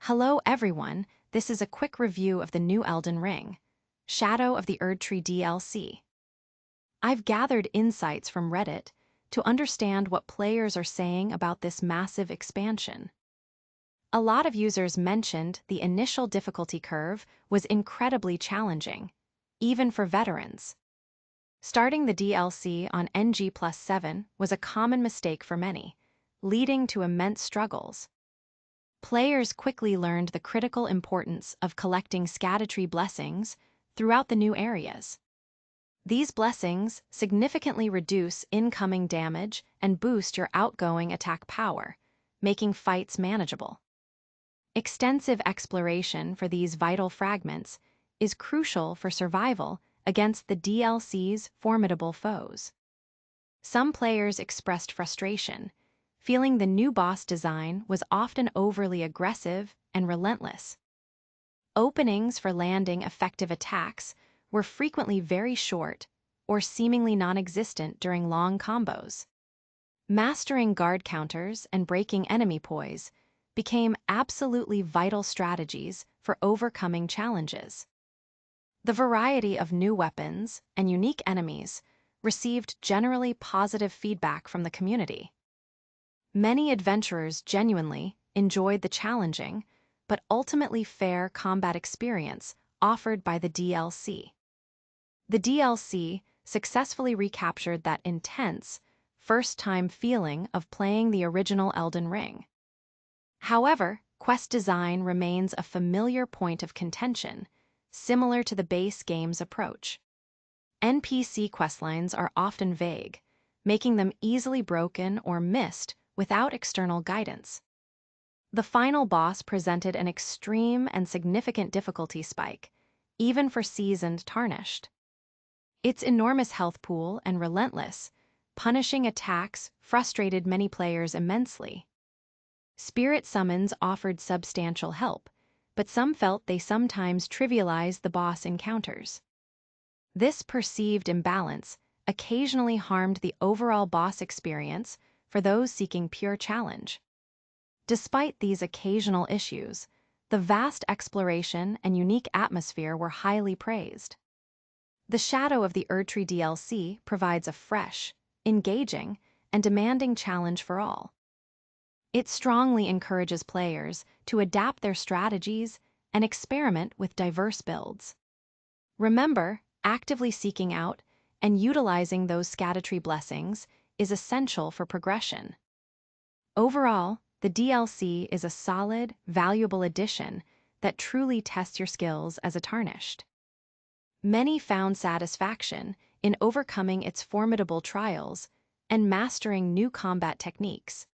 Hello everyone, this is a quick review of the new Elden Ring, Shadow of the Erdtree DLC. I've gathered insights from Reddit to understand what players are saying about this massive expansion. A lot of users mentioned the initial difficulty curve was incredibly challenging, even for veterans. Starting the DLC on NG+7 was a common mistake for many, leading to immense struggles. Players quickly learned the critical importance of collecting Scadutree blessings throughout the new areas. These blessings significantly reduce incoming damage and boost your outgoing attack power, making fights manageable. Extensive exploration for these vital fragments is crucial for survival against the DLC's formidable foes. Some players expressed frustration, feeling the new boss design was often overly aggressive and relentless. Openings for landing effective attacks were frequently very short or seemingly non-existent during long combos. Mastering guard counters and breaking enemy poise became absolutely vital strategies for overcoming challenges. The variety of new weapons and unique enemies received generally positive feedback from the community. Many adventurers genuinely enjoyed the challenging, but ultimately fair combat experience offered by the DLC. The DLC successfully recaptured that intense, first-time feeling of playing the original Elden Ring. However, quest design remains a familiar point of contention, similar to the base game's approach. NPC questlines are often vague, making them easily broken or missed without external guidance. The final boss presented an extreme and significant difficulty spike, even for seasoned Tarnished. Its enormous health pool and relentless, punishing attacks frustrated many players immensely. Spirit summons offered substantial help, but some felt they sometimes trivialized the boss encounters. This perceived imbalance occasionally harmed the overall boss experience for those seeking pure challenge. Despite these occasional issues, the vast exploration and unique atmosphere were highly praised. The Shadow of the Erdtree DLC provides a fresh, engaging, and demanding challenge for all. It strongly encourages players to adapt their strategies and experiment with diverse builds. Remember, actively seeking out and utilizing those Scadutree blessings is essential for progression. Overall, the DLC is a solid, valuable addition that truly tests your skills as a Tarnished. Many found satisfaction in overcoming its formidable trials and mastering new combat techniques.